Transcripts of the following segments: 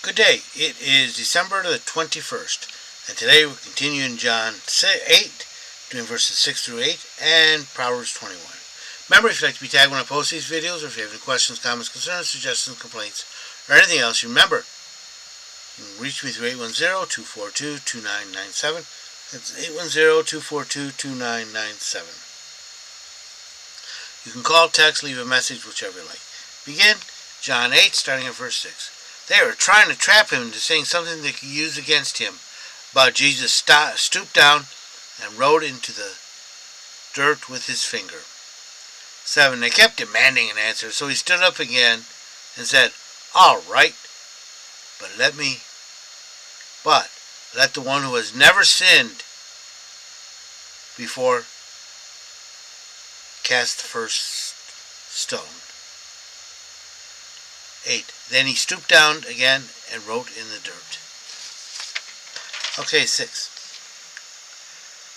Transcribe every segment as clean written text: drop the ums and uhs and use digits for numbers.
Good day. It is December the 21st, and today we're continuing John 8, doing verses 6 through 8, and Proverbs 21. Remember, if you'd like to be tagged when I post these videos, or if you have any questions, comments, concerns, suggestions, complaints, or anything else, remember, you can reach me through 810-242-2997. That's 810-242-2997. You can call, text, leave a message, whichever you like. Begin John 8, starting at verse 6. They were trying to trap him into saying something they could use against him. But Jesus stooped down and wrote into the dirt with his finger. 7. They kept demanding an answer, so he stood up again and said, "All right, but let the one who has never sinned before cast the first stone." 8. Then he stooped down again and wrote in the dirt. Okay, 6.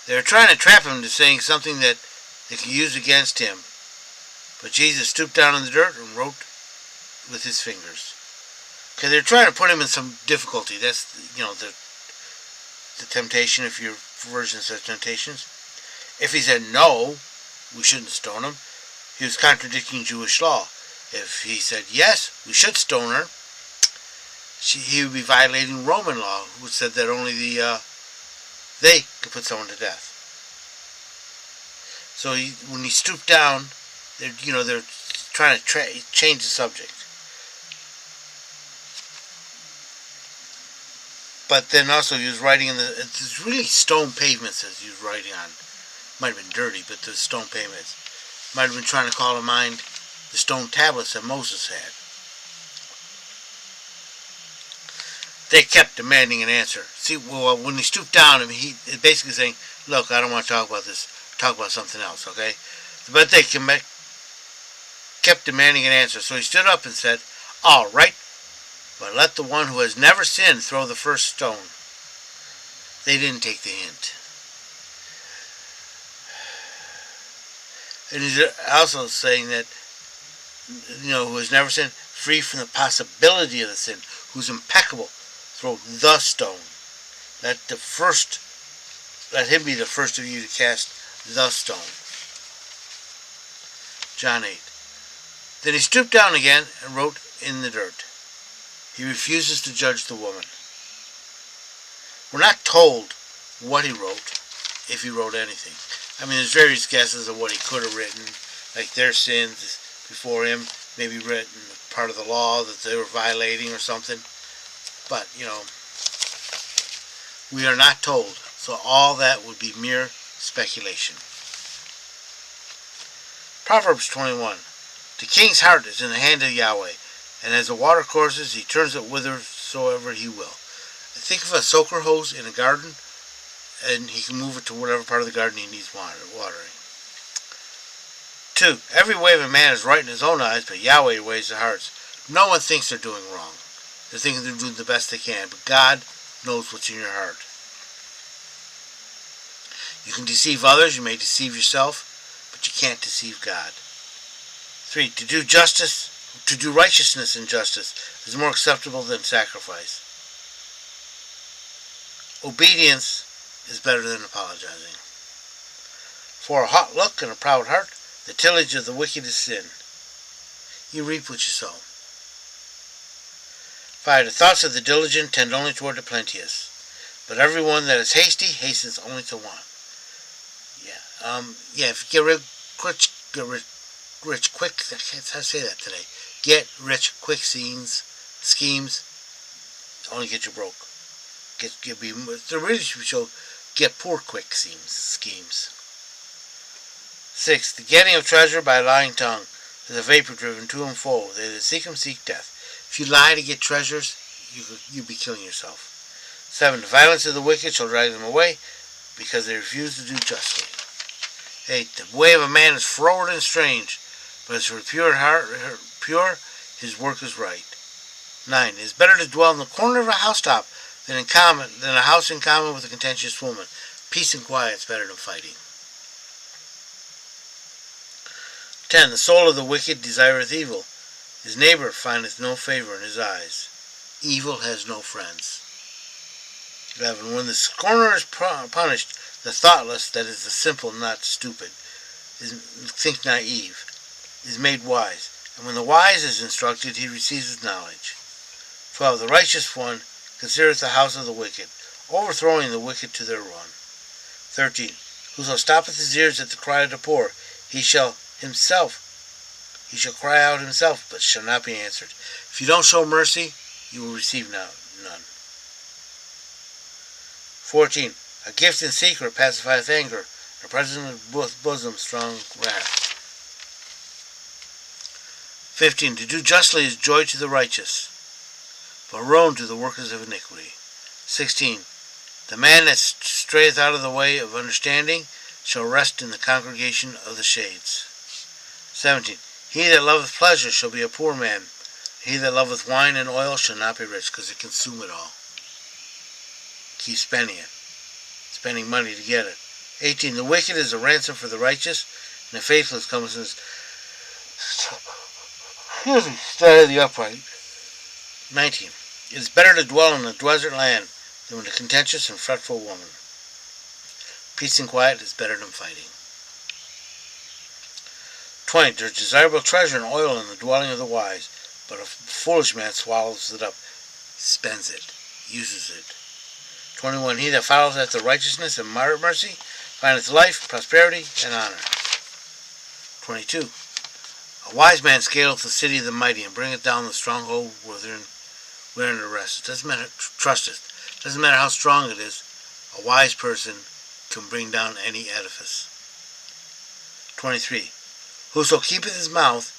They were trying to trap him into saying something that they could use against him. But Jesus stooped down in the dirt and wrote with his fingers. Okay, they're trying to put him in some difficulty. That's, the temptation, if your version says temptations. If he said no, we shouldn't stone him, he was contradicting Jewish law. If he said yes, we should stone her, he would be violating Roman law, which said that only they could put someone to death. So when he stooped down, they're trying to change the subject. But then also he was writing it's really stone pavements that he was writing on. Might have been dirty, but the stone pavements. Might have been trying to call to mind the stone tablets that Moses had. They kept demanding an answer. See, when he stooped down, he basically saying, "Look, I don't want to talk about this. Talk about something else, okay?" But they kept demanding an answer. So he stood up and said, "All right, but let the one who has never sinned throw the first stone." They didn't take the hint. And he's also saying that, who has never sinned, free from the possibility of the sin, who's impeccable, throw the stone. Let him be the first of you to cast the stone. John 8. Then he stooped down again and wrote in the dirt. He refuses to judge the woman. We're not told what he wrote, if he wrote anything. There's various guesses of what he could have written, like their sins before him, maybe written part of the law that they were violating or something. But, we are not told, so all that would be mere speculation. Proverbs 21. The king's heart is in the hand of Yahweh, and as the water courses, he turns it whithersoever he will. Think of a soaker hose in a garden, and he can move it to whatever part of the garden he needs watering. 2. Every way of a man is right in his own eyes, but Yahweh weighs the hearts. No one thinks they're doing wrong. They're thinking they're doing the best they can, but God knows what's in your heart. You can deceive others, you may deceive yourself, but you can't deceive God. 3. To do righteousness and justice is more acceptable than sacrifice. Obedience is better than apologizing. 4. A hot look and a proud heart, the tillage of the wicked is sin. You reap what you sow. 5. The thoughts of the diligent tend only toward the plenteous, but everyone that is hasty hastens only to want. If you get rich quick, I can't say that today. Get rich quick schemes only get you broke. The really show get poor quick schemes. 6. The getting of treasure by a lying tongue is a vapor driven to and fro. They that seek him seek death. If you lie to get treasures, you'll be killing yourself. 7. The violence of the wicked shall drag them away, because they refuse to do justly. 8. The way of a man is froward and strange, but as for pure his work is right. 9. It is better to dwell in the corner of a housetop than a house in common with a contentious woman. Peace and quiet is better than fighting. 10. The soul of the wicked desireth evil. His neighbor findeth no favor in his eyes. Evil has no friends. 11. When the scorner is punished, the thoughtless, that is the simple, not stupid, think naive, is made wise. And when the wise is instructed, he receives knowledge. 12. The righteous one considereth the house of the wicked, overthrowing the wicked to their ruin. 13. Whoso stoppeth his ears at the cry of the poor, he shall cry out himself, but shall not be answered. If you don't show mercy, you will receive none. 14. A gift in secret pacifieth anger, a present of bosom strong wrath. 15. To do justly is joy to the righteous, but ruin to the workers of iniquity. 16. The man that strayeth out of the way of understanding shall rest in the congregation of the shades. 17. He that loveth pleasure shall be a poor man. He that loveth wine and oil shall not be rich, because it consume it all. Keep spending it. Spending money to get it. 18. The wicked is a ransom for the righteous, and the faithless comes in instead of the upright. 19. It is better to dwell in a desert land than with a contentious and fretful woman. Peace and quiet is better than fighting. 20. There is desirable treasure and oil in the dwelling of the wise, but a foolish man swallows it up, spends it, uses it. 21. He that followeth after righteousness and mercy findeth life, prosperity, and honor. 22. A wise man scaleth the city of the mighty, and bringeth down the stronghold wherein it rests. It doesn't matter, trust it. It doesn't matter how strong it is. A wise person can bring down any edifice. 23. Whoso keepeth his mouth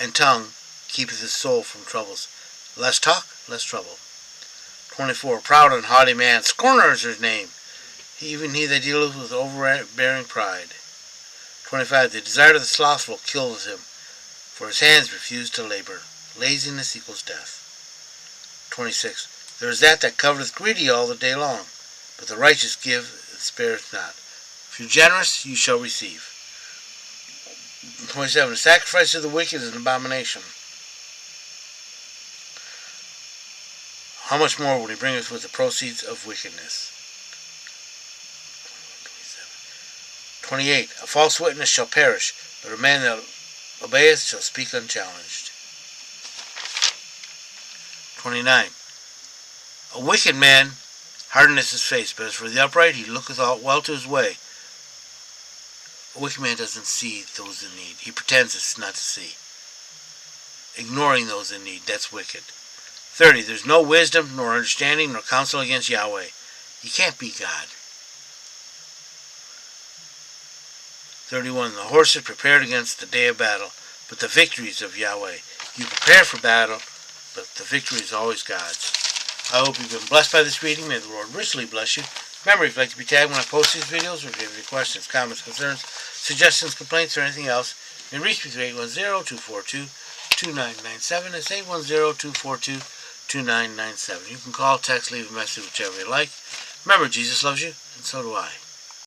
and tongue keepeth his soul from troubles. Less talk, less trouble. 24. Proud and haughty man, scorner is his name, even he that dealeth with overbearing pride. 25. The desire of the slothful killeth him, for his hands refuse to labor. Laziness equals death. 26. There is that covereth greedy all the day long, but the righteous give and spareth not. If you're generous, you shall receive. 27. The sacrifice of the wicked is an abomination. How much more will he bring us with the proceeds of wickedness? 28. A false witness shall perish, but a man that obeyeth shall speak unchallenged. 29. A wicked man hardeneth his face, but as for the upright, he looketh well to his way. A wicked man doesn't see those in need. He pretends not to see. Ignoring those in need, that's wicked. 30. There's no wisdom, nor understanding, nor counsel against Yahweh. You can't be God. 31. The horse is prepared against the day of battle, but the victory is of Yahweh. You prepare for battle, but the victory is always God's. I hope you've been blessed by this reading. May the Lord richly bless you. Remember, if you'd like to be tagged when I post these videos, or if you have any questions, comments, concerns, suggestions, complaints, or anything else, you can reach me through 810-242-2997. It's 810-242-2997. You can call, text, leave a message, whichever you like. Remember, Jesus loves you, and so do I.